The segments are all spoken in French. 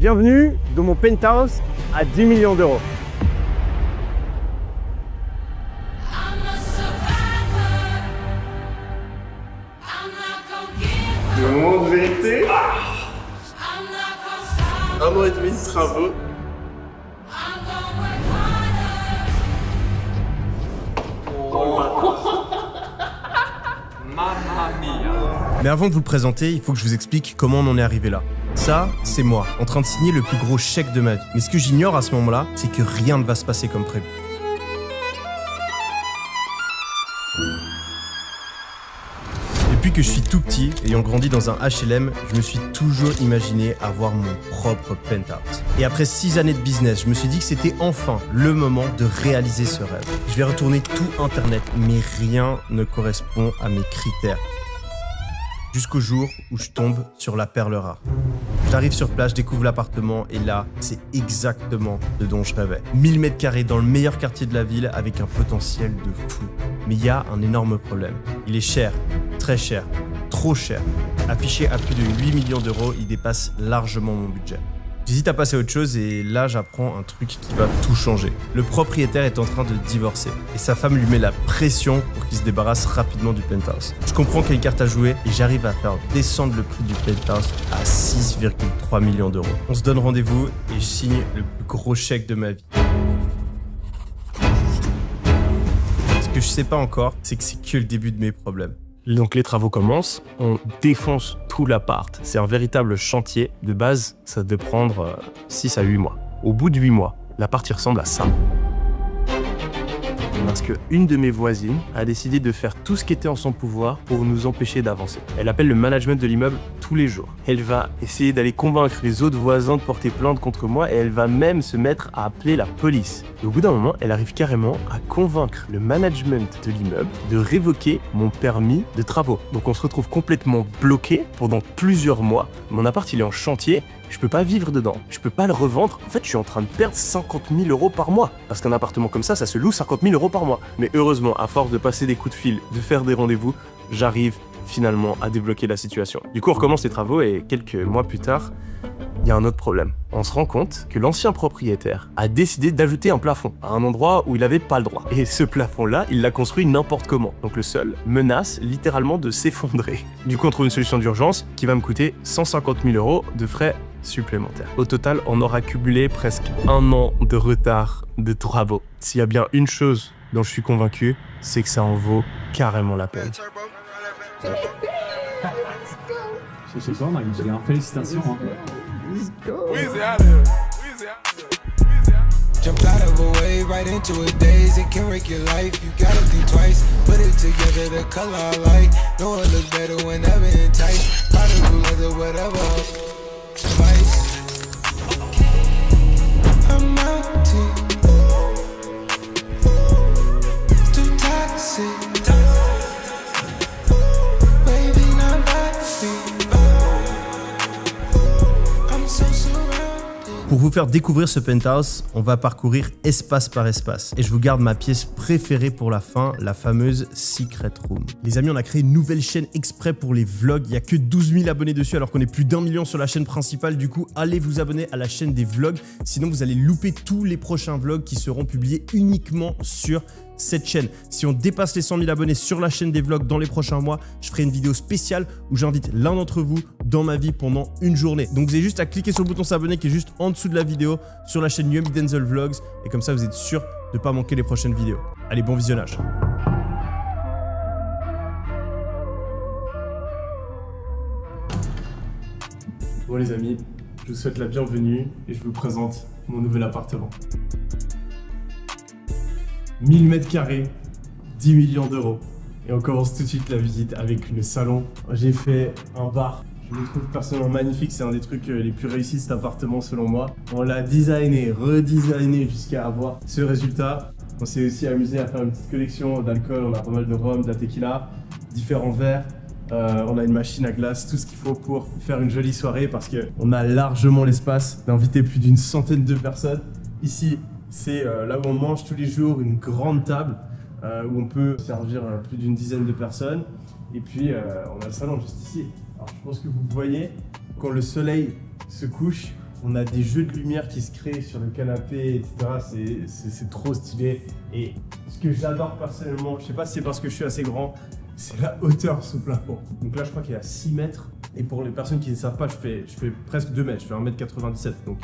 Bienvenue dans mon penthouse à 10 millions d'euros. Le moment de vérité. Un an et demi de travaux. Mais avant de vous le présenter, il faut que je vous explique comment on en est arrivé là. Ça, c'est moi, en train de signer le plus gros chèque de ma vie. Mais ce que j'ignore à ce moment-là, c'est que rien ne va se passer comme prévu. Depuis que je suis tout petit, ayant grandi dans un HLM, je me suis toujours imaginé avoir mon propre penthouse. Et après 6 années de business, je me suis dit que c'était enfin le moment de réaliser ce rêve. Je vais retourner tout Internet, mais rien ne correspond à mes critères. Jusqu'au jour où je tombe sur la perle rare. J'arrive sur place, je découvre l'appartement et là, c'est exactement ce dont je rêvais. 1000 mètres carrés dans le meilleur quartier de la ville avec un potentiel de fou. Mais il y a un énorme problème. Il est cher, très cher, trop cher. Affiché à plus de 8 millions d'euros, il dépasse largement mon budget. J'hésite à passer à autre chose et là j'apprends un truc qui va tout changer. Le propriétaire est en train de divorcer et sa femme lui met la pression pour qu'il se débarrasse rapidement du penthouse. Je comprends quelle carte à jouer et j'arrive à faire descendre le prix du penthouse à 6,3 millions d'euros. On se donne rendez-vous et je signe le plus gros chèque de ma vie. Ce que je sais pas encore, c'est que c'est que le début de mes problèmes. Donc les travaux commencent, on défonce tout l'appart. C'est un véritable chantier. De base, ça devait prendre 6 à 8 mois. Au bout de 8 mois, l'appart il ressemble à ça. Parce qu'une de mes voisines a décidé de faire tout ce qui était en son pouvoir pour nous empêcher d'avancer. Elle appelle le management de l'immeuble tous les jours. Elle va essayer d'aller convaincre les autres voisins de porter plainte contre moi et elle va même se mettre à appeler la police. Et au bout d'un moment, elle arrive carrément à convaincre le management de l'immeuble de révoquer mon permis de travaux. Donc on se retrouve complètement bloqué pendant plusieurs mois. Mon appart il est en chantier. Je peux pas vivre dedans, je peux pas le revendre. En fait, je suis en train de perdre 50 000 euros par mois. Parce qu'un appartement comme ça se loue 50 000 euros par mois. Mais heureusement, à force de passer des coups de fil, de faire des rendez-vous, j'arrive finalement à débloquer la situation. Du coup, on recommence les travaux et quelques mois plus tard, il y a un autre problème. On se rend compte que l'ancien propriétaire a décidé d'ajouter un plafond à un endroit où il n'avait pas le droit. Et ce plafond-là, il l'a construit n'importe comment. Donc le sol menace littéralement de s'effondrer. Du coup, on trouve une solution d'urgence qui va me coûter 150 000 euros de frais supplémentaires. Au total, on aura cumulé presque 1 an de retard de travaux. S'il y a bien une chose dont je suis convaincu, c'est que ça en vaut carrément la peine. Je sais pas, Marie-Julien, félicitations. Hein. Jumped out of a wave right into a daze. It can wreck your life. You gotta think twice. Put it together, the color I like. No one look better whenever enticed. Product of leather, whatever. Vice. I'm out too toxic. Baby, not backseat. I'm so surrounded. Pour vous faire découvrir ce penthouse, on va parcourir espace par espace. Et je vous garde ma pièce préférée pour la fin, la fameuse Secret Room. Les amis, on a créé une nouvelle chaîne exprès pour les vlogs. Il n'y a que 12 000 abonnés dessus alors qu'on est plus d'1 million sur la chaîne principale. Du coup, allez vous abonner à la chaîne des vlogs. Sinon, vous allez louper tous les prochains vlogs qui seront publiés uniquement sur cette chaîne. Si on dépasse les 100 000 abonnés sur la chaîne des vlogs dans les prochains mois, je ferai une vidéo spéciale où j'invite l'un d'entre vous dans ma vie pendant une journée. Donc vous avez juste à cliquer sur le bouton s'abonner qui est juste en dessous de la vidéo sur la chaîne Yomi Denzel Vlogs et comme ça vous êtes sûr de ne pas manquer les prochaines vidéos. Allez, bon visionnage. Bon les amis, je vous souhaite la bienvenue et je vous présente mon nouvel appartement. 1000 mètres carrés, 10 millions d'euros. Et on commence tout de suite la visite avec le salon. J'ai fait un bar. Je le trouve personnellement magnifique. C'est un des trucs les plus réussis de cet appartement selon moi. On l'a designé, redesigné jusqu'à avoir ce résultat. On s'est aussi amusé à faire une petite collection d'alcool. On a pas mal de rhum, de la tequila, différents verres. On a une machine à glace, tout ce qu'il faut pour faire une jolie soirée parce qu'on a largement l'espace d'inviter plus d'une centaine de personnes. Ici, c'est là où on mange tous les jours, une grande table où on peut servir plus d'une dizaine de personnes. Et puis, on a le salon juste ici. Alors, je pense que vous voyez, quand le soleil se couche, On a des jeux de lumière qui se créent sur le canapé, etc. C'est trop stylé. Et ce que j'adore personnellement, je sais pas si c'est parce que je suis assez grand, c'est la hauteur sous plafond. Donc là, je crois qu'il est à 6 mètres. Et pour les personnes qui ne savent pas, je fais presque 2 mètres, je fais 1m97. Donc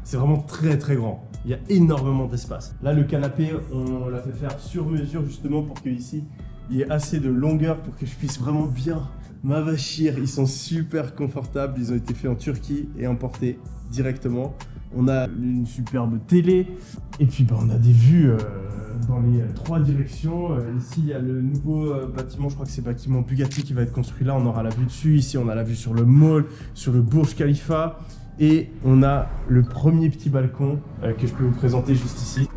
c'est vraiment très très grand. Il y a énormément d'espace. Là, le canapé, on l'a fait faire sur mesure justement pour qu'ici, il y ait assez de longueur pour que je puisse vraiment bien m'avachir. Ils sont super confortables. Ils ont été faits en Turquie et importés directement. On a une superbe télé. Et puis on a des vues dans les 3 directions. Ici, il y a le nouveau bâtiment. Je crois que c'est le bâtiment Bugatti qui va être construit là. On aura la vue dessus. Ici, on a la vue sur le mall, sur le Burj Khalifa. Et on a le premier petit balcon que je peux vous présenter juste ici.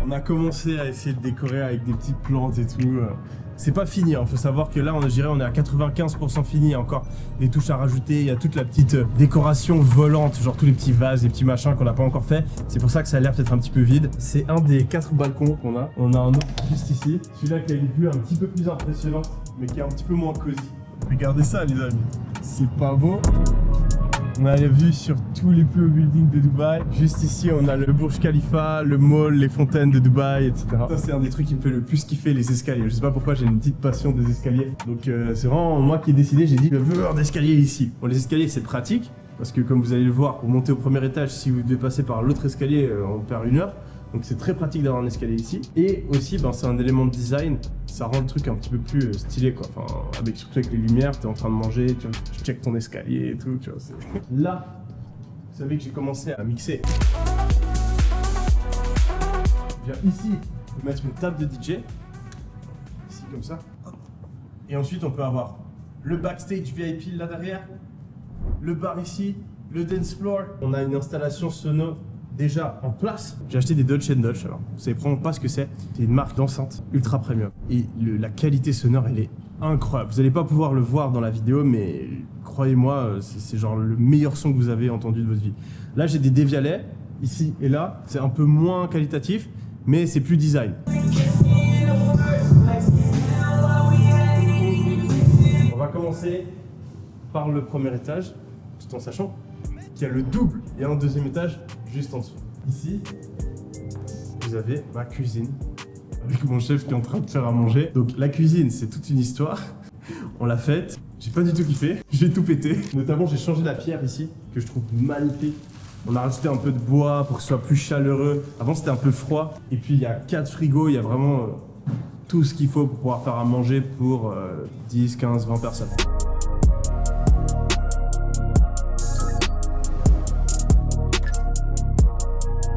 On a commencé à essayer de décorer avec des petites plantes et tout. C'est pas fini, hein. Faut savoir que là, on est à 95% fini. Il y a encore des touches à rajouter. Il y a toute la petite décoration volante, genre tous les petits vases, les petits machins qu'on n'a pas encore fait. C'est pour ça que ça a l'air peut-être un petit peu vide. C'est un des 4 balcons qu'on a. On a un autre juste ici. Celui-là qui a une vue un petit peu plus impressionnante, mais qui est un petit peu moins cosy. Regardez ça, les amis. C'est pas beau? On a la vue sur tous les plus hauts buildings de Dubaï. Juste ici, on a le Burj Khalifa, le mall, les fontaines de Dubaï, etc. Ça, c'est un des trucs qui me fait le plus kiffer, les escaliers. Je sais pas pourquoi, j'ai une petite passion des escaliers. Donc, c'est vraiment moi qui ai décidé. J'ai dit, je veux avoir des escaliers ici. Bon, les escaliers, c'est pratique. Parce que, comme vous allez le voir, pour monter au premier étage, si vous devez passer par l'autre escalier, on perd 1 heure. Donc c'est très pratique d'avoir un escalier ici. Et aussi, c'est un élément de design. Ça rend le truc un petit peu plus stylé, quoi. Enfin, surtout avec les lumières, t'es en train de manger, tu checkes ton escalier et tout, tu vois. Là, vous savez que j'ai commencé à mixer. Je viens ici, je vais mettre une table de DJ. Ici, comme ça. Et ensuite, on peut avoir le backstage VIP là derrière, le bar ici, le dance floor. On a une installation sono déjà en place. J'ai acheté des Dolce & Dolce, alors vous savez probablement pas ce que c'est. C'est une marque d'enceinte ultra premium. Et la qualité sonore, elle est incroyable. Vous n'allez pas pouvoir le voir dans la vidéo, mais croyez-moi, c'est genre le meilleur son que vous avez entendu de votre vie. Là, j'ai des dévialets, ici et là. C'est un peu moins qualitatif, mais c'est plus design. On va commencer par le premier étage, tout en sachant qu'il y a le double et un deuxième étage juste en dessous. Ici, vous avez ma cuisine avec mon chef qui est en train de faire à manger. Donc la cuisine, c'est toute une histoire. On l'a faite, j'ai pas du tout kiffé, j'ai tout pété. Notamment, j'ai changé la pierre ici, que je trouve magnifique. On a rajouté un peu de bois pour que ce soit plus chaleureux. Avant, c'était un peu froid. Et puis, il y a 4 frigos, il y a vraiment tout ce qu'il faut pour pouvoir faire à manger pour 10, 15, 20 personnes.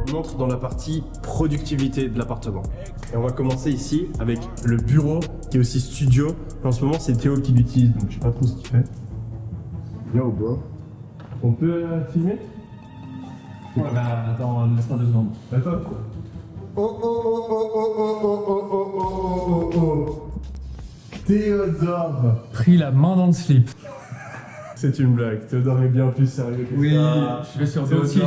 On entre dans la partie productivité de l'appartement. Et on va commencer ici avec le bureau qui est aussi studio. En ce moment, c'est Théo qui l'utilise, donc je sais pas trop ce qu'il fait. Yo bro. On peut filmer? Ouais, attends, laisse-moi 2 secondes. Attends. Oh. Théodore. Pris la main dans le slip. C'est une blague, Théodore est bien plus sérieux que ça. Oui, je vais sur d'autres sites.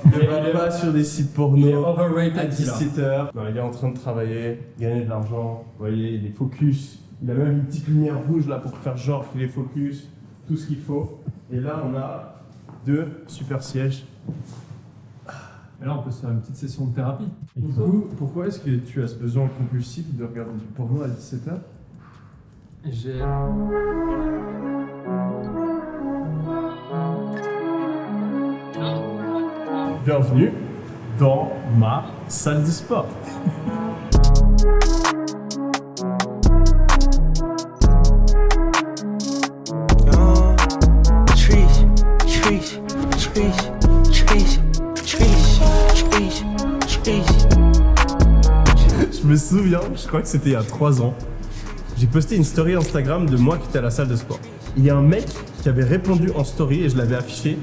Il va pas sur des sites porno. Il est overrated, à 17h. Non, il est en train de travailler, gagner de l'argent. Vous voyez, il est focus. Il a même une petite lumière rouge là pour faire genre qu'il est focus. Tout ce qu'il faut. Et là, on a 2 super sièges. Et là, on peut se faire une petite session de thérapie. Du coup, pourquoi est-ce que tu as ce besoin compulsif de regarder du porno à 17h? J'ai... Bienvenue dans ma salle de sport. Je me souviens, je crois que c'était il y a 3 ans, j'ai posté une story Instagram de moi qui était à la salle de sport. Il y a un mec qui avait répondu en story et je l'avais affiché.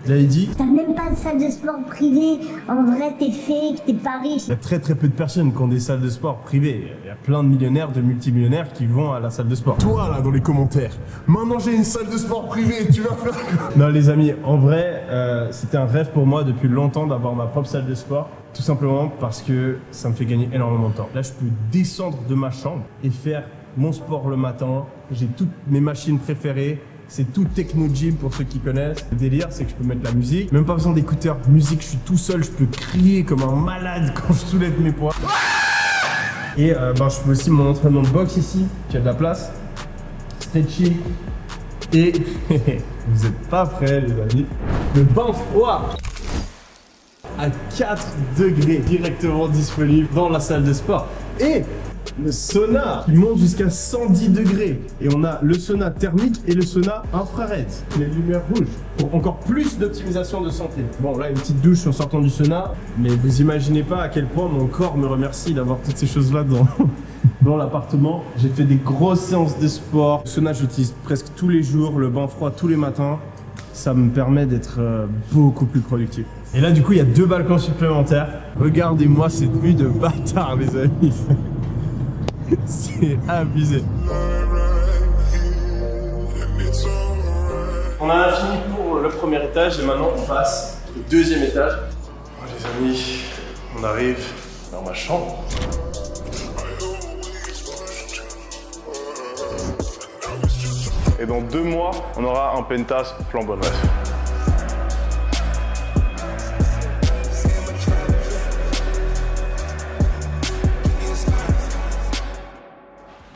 Il avait dit: t'as même pas de salle de sport privée, en vrai t'es fake, t'es pas riche. Il y a très peu de personnes qui ont des salles de sport privées. Il y a plein de millionnaires, de multimillionnaires qui vont à la salle de sport. Toi là dans les commentaires, maintenant j'ai une salle de sport privée, tu vas faire quoi? Non les amis, en vrai, c'était un rêve pour moi depuis longtemps d'avoir ma propre salle de sport. Tout simplement parce que ça me fait gagner énormément de temps. Là je peux descendre de ma chambre et faire mon sport le matin. J'ai toutes mes machines préférées. C'est tout techno gym pour ceux qui connaissent. Le délire, c'est que je peux mettre la musique. Même pas besoin d'écouteurs. Musique, je suis tout seul, je peux crier comme un malade quand je soulève mes poids. Et je fais aussi mon entraînement de boxe ici, qui a de la place. Stretching. Et vous êtes pas prêts les amis. Le bain froid à 4 degrés directement disponible dans la salle de sport. Et le sauna qui monte jusqu'à 110 degrés. Et on a le sauna thermique et le sauna infrared. Les lumières rouges pour encore plus d'optimisation de santé. Bon là une petite douche en sortant du sauna. Mais vous imaginez pas à quel point mon corps me remercie d'avoir toutes ces choses là dans l'appartement. J'ai fait des grosses séances de sport. Le sauna j'utilise presque tous les jours. Le bain froid tous les matins. Ça me permet d'être beaucoup plus productif. Et là du coup il y a 2 balcons supplémentaires. Regardez-moi cette vue de bâtard les amis. C'est abusé. On a fini pour le premier étage et maintenant on passe au deuxième étage. Oh, les amis, on arrive dans ma chambre. Et dans 2 mois, on aura un pentas flambant neuf.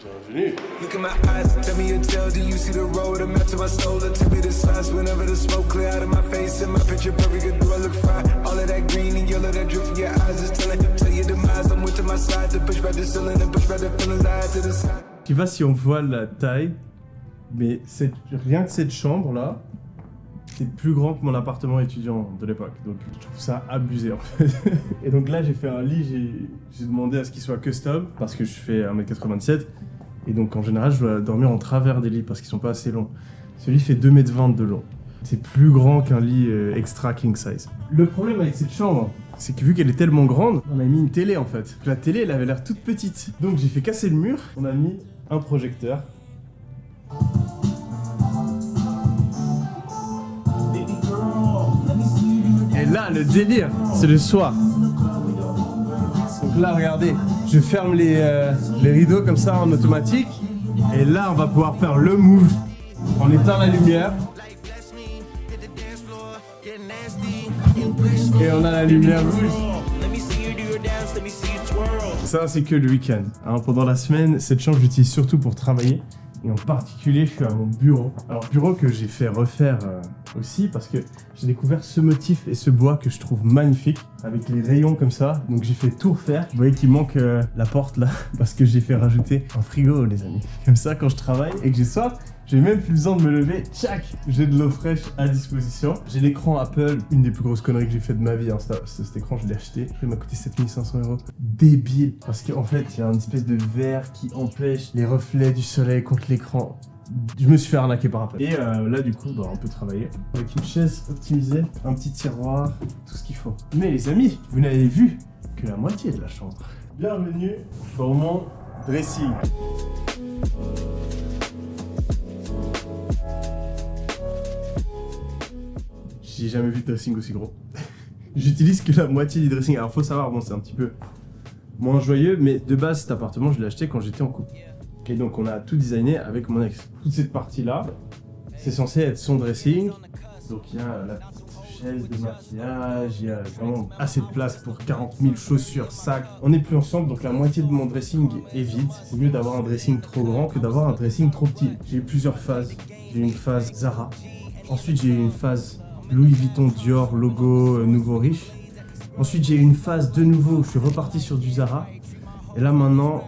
Bienvenue. Look in my eyes, tell me your tale. Do you see the road? I'm to my soul. Tell me the signs whenever the smoke clear out of my face. And my picture perfect, do I look fine? All of that green and yellow that drip from your eyes is telling. Tell your demise, I'm with to my side. To push back the ceiling and push back the feelings I had to the side. Je sais pas si on voit la taille, mais rien que cette chambre là, c'est plus grand que mon appartement étudiant de l'époque. Donc je trouve ça abusé en fait. Et donc là j'ai fait un lit, j'ai demandé à ce qu'il soit custom parce que je fais 1m87. Et donc en général je dois dormir en travers des lits parce qu'ils sont pas assez longs. Ce lit fait 2m20 de long. C'est plus grand qu'un lit extra king size. Le problème avec cette chambre, c'est que vu qu'elle est tellement grande, on a mis une télé en fait. La télé elle avait l'air toute petite. Donc j'ai fait casser le mur, on a mis un projecteur. Et là, le délire, c'est le soir. Donc là, regardez, je ferme les rideaux comme ça en automatique. Et là, on va pouvoir faire le move. On éteint la lumière. Et on a la lumière rouge. Ça, c'est que le week-end. Hein, pendant la semaine, cette chambre, j'utilise surtout pour travailler. Et en particulier, je suis à mon bureau. Alors, bureau que j'ai fait refaire aussi parce que j'ai découvert ce motif et ce bois que je trouve magnifique avec les rayons comme ça. Donc, j'ai fait tout refaire. Vous voyez qu'il manque la porte là parce que j'ai fait rajouter un frigo, les amis. Comme ça, quand je travaille et que j'ai soif, j'ai même plus besoin de me lever. Tchac, j'ai de l'eau fraîche à disposition. J'ai l'écran Apple, une des plus grosses conneries que j'ai fait de ma vie. Hein. Cet écran, je l'ai acheté. Il m'a coûté 7500 €. Débile. Parce qu'en fait, il y a une espèce de verre qui empêche les reflets du soleil contre l'écran. Je me suis fait arnaquer par Apple. Et là, du coup, on peut travailler. Avec une chaise optimisée, un petit tiroir, tout ce qu'il faut. Mais les amis, vous n'avez vu que la moitié de la chambre. Bienvenue dans mon dressing. J'ai jamais vu de dressing aussi gros. J'utilise que la moitié du dressing. Alors faut savoir, bon c'est un petit peu moins joyeux, mais de base cet appartement je l'ai acheté quand j'étais en couple. Et donc on a tout designé avec mon ex. Toute cette partie là, c'est censé être son dressing. Donc il y a la petite chaise de maquillage, il y a vraiment assez de place pour 40 000 chaussures, sacs. On n'est plus ensemble, donc la moitié de mon dressing est vide. C'est mieux d'avoir un dressing trop grand que d'avoir un dressing trop petit. J'ai eu plusieurs phases. J'ai eu une phase Zara. Ensuite j'ai eu une phase Louis Vuitton, Dior, logo nouveau riche. Ensuite j'ai eu une phase de nouveau où je suis reparti sur du Zara. Et là maintenant,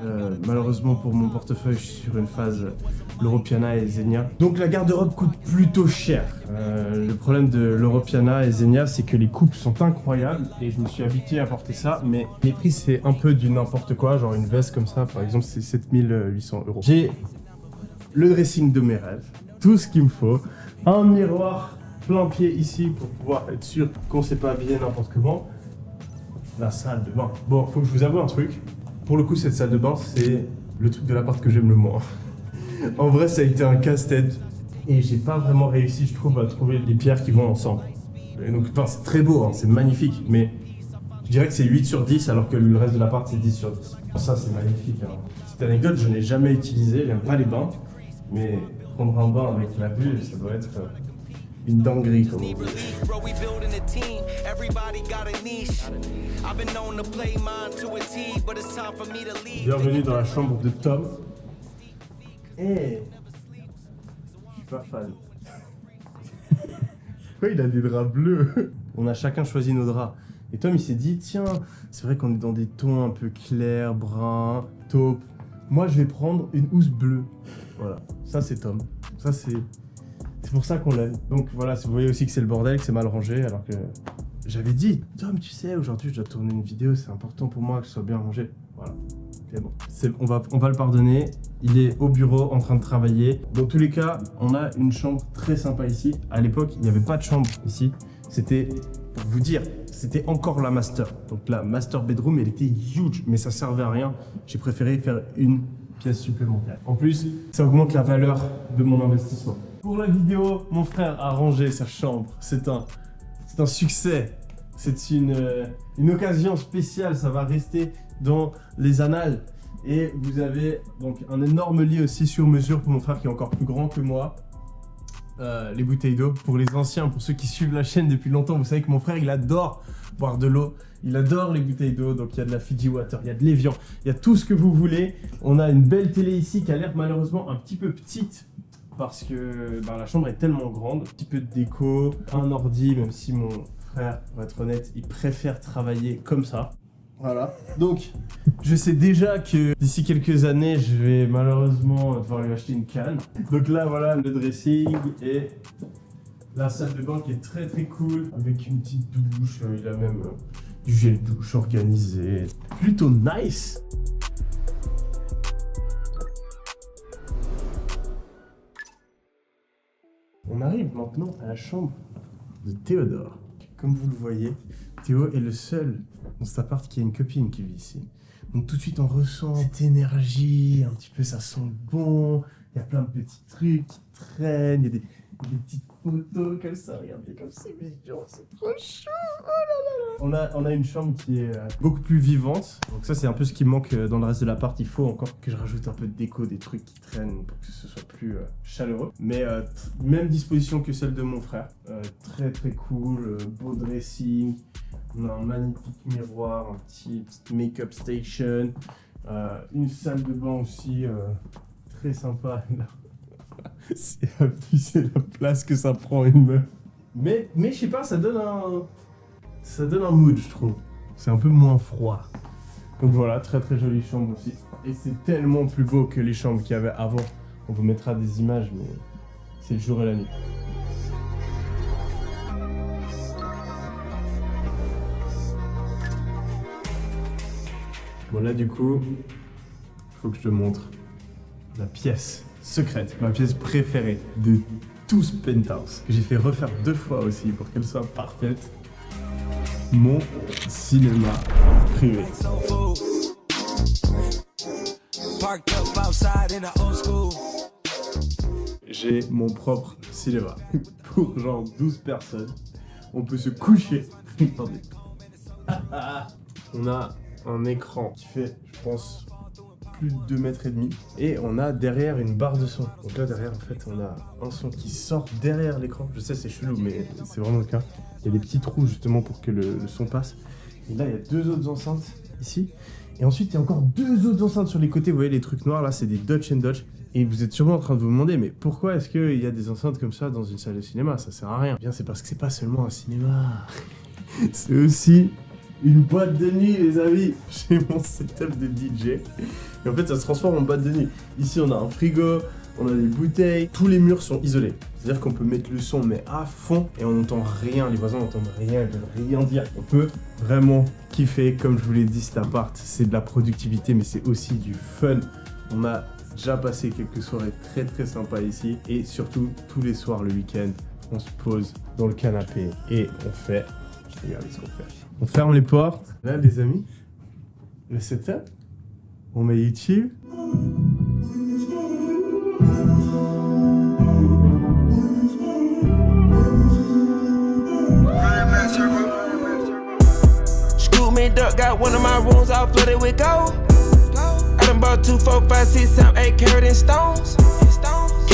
malheureusement pour mon portefeuille, je suis sur une phase l'Europiana et Zegna. Donc la garde-robe coûte plutôt cher. Le problème de l'Europiana et Zegna, c'est que les coupes sont incroyables et je me suis habitué à porter ça, mais les prix c'est un peu du n'importe quoi, genre une veste comme ça par exemple c'est 7800 €. J'ai le dressing de mes rêves, tout ce qu'il me faut, un miroir plein pied ici pour pouvoir être sûr qu'on s'est pas habillé n'importe comment. La salle de bain. Bon, faut que je vous avoue un truc. Pour le coup, cette salle de bain, c'est le truc de l'appart que j'aime le moins. En vrai, ça a été un casse-tête. Et j'ai pas vraiment réussi, je trouve, à trouver les pierres qui vont ensemble. Et donc, enfin, c'est très beau, hein, c'est magnifique. Mais je dirais que c'est 8 sur 10, alors que le reste de l'appart, c'est 10 sur 10. Ça, c'est magnifique. Hein. Petite anecdote, je n'ai jamais utilisé, j'aime pas les bains. Mais prendre un bain avec la vue, ça doit être une dinguerie comme on dit. Bienvenue dans la chambre de Tom. Je suis pas fan. Ouais, il a des draps bleus. On a chacun choisi nos draps. Et Tom, il s'est dit, tiens, c'est vrai qu'on est dans des tons un peu clairs, bruns, taupe. Moi, je vais prendre une housse bleue. Voilà, ça c'est Tom. Ça c'est pour ça qu'on l'aime. Donc voilà, vous voyez aussi que c'est le bordel, que c'est mal rangé, alors que j'avais dit, Tom, tu sais, aujourd'hui je dois tourner une vidéo, c'est important pour moi que ce soit bien rangé. Voilà. C'est bon. On va le pardonner. Il est au bureau en train de travailler. Dans tous les cas, on a une chambre très sympa ici. À l'époque, il n'y avait pas de chambre ici. C'était, pour vous dire, c'était encore la master. Donc la master bedroom, elle était huge, mais ça servait à rien. J'ai préféré faire une pièce supplémentaire. En plus, ça augmente la valeur de mon investissement. Pour la vidéo, mon frère a rangé sa chambre. C'est un succès. C'est une occasion spéciale. Ça va rester dans les annales. Et vous avez donc un énorme lit aussi sur mesure pour mon frère qui est encore plus grand que moi. Les bouteilles d'eau. Pour les anciens, pour ceux qui suivent la chaîne depuis longtemps, vous savez que mon frère, il adore boire de l'eau. Il adore les bouteilles d'eau. Donc il y a de la Fiji Water, il y a de l'Evian, il y a tout ce que vous voulez. On a une belle télé ici qui a l'air malheureusement un petit peu petite parce que la chambre est tellement grande. Un petit peu de déco, un ordi, même si mon frère, pour être honnête, il préfère travailler comme ça. Voilà. Donc, je sais déjà que d'ici quelques années, je vais malheureusement devoir lui acheter une canne. Donc là, voilà, le dressing et la salle de bain qui est très très cool avec une petite douche. Il a même du gel douche organisé. Plutôt nice. On arrive maintenant à la chambre de Théodore. Comme vous le voyez, Théo est le seul dans cet appart qui a une copine qui vit ici. Donc tout de suite on ressent cette énergie, un petit peu ça sent bon, il y a plein de petits trucs qui traînent, il y a des petites photos comme ça, regardez comme c'est mignon, c'est trop chou, oh là là. On a une chambre qui est beaucoup plus vivante, donc ça c'est un peu ce qui manque dans le reste de l'appart. Il faut encore que je rajoute un peu de déco, des trucs qui traînent pour que ce soit plus chaleureux. Mais même disposition que celle de mon frère, très très cool, beau dressing. On a un magnifique miroir, un petit make-up station, une salle de bain aussi très sympa. C'est la place que ça prend une meuf. Mais je sais pas, ça donne un mood, je trouve. C'est un peu moins froid. Donc voilà, très très jolie chambre aussi. Et c'est tellement plus beau que les chambres qu'il y avait avant. On vous mettra des images, mais c'est le jour et la nuit. Bon là du coup, il faut que je te montre la pièce secrète, ma pièce préférée de tout ce penthouse, que j'ai fait refaire 2 fois aussi pour qu'elle soit parfaite. Mon cinéma privé. J'ai mon propre cinéma pour genre 12 personnes. On peut se coucher. Attendez. On a un écran qui fait, je pense, plus de 2 mètres et demi. Et on a derrière une barre de son. Donc là, derrière, en fait, on a un son qui sort derrière l'écran. Je sais, c'est chelou, mais c'est vraiment le cas. Il y a des petits trous, justement, pour que le son passe. Et là, il y a 2 autres enceintes, ici. Et ensuite, il y a encore 2 autres enceintes sur les côtés. Vous voyez, les trucs noirs, là, c'est des Dutch & Dutch. Et vous êtes sûrement en train de vous demander, mais pourquoi est-ce qu'il y a des enceintes comme ça dans une salle de cinéma? Ça sert à rien. Eh bien, c'est parce que c'est pas seulement un cinéma. C'est aussi une boîte de nuit, les amis. J'ai mon setup de DJ. Et en fait, ça se transforme en boîte de nuit. Ici, on a un frigo, on a des bouteilles. Tous les murs sont isolés. C'est-à-dire qu'on peut mettre le son, mais à fond, et on n'entend rien. Les voisins n'entendent rien, ils peuvent rien dire. On peut vraiment kiffer. Comme je vous l'ai dit, cet appart, c'est de la productivité, mais c'est aussi du fun. On a déjà passé quelques soirées très très sympas ici. Et surtout, tous les soirs, le week-end, on se pose dans le canapé et on fait... Regardez ce qu'on fait. On ferme les portes. Là, les amis, le setup. On met YouTube. Scoop me duck, got one of my rooms all flooded with gold. I done bought 2, 4, 5, 6, 7, 8 carat in stones.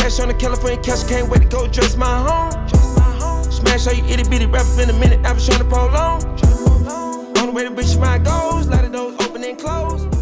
Cash on the California cash, can't wait to go dress my home. Smash all you itty bitty rappers in a minute, I've been trying to prolong. On the way to reach my goals, a lot of those open and close.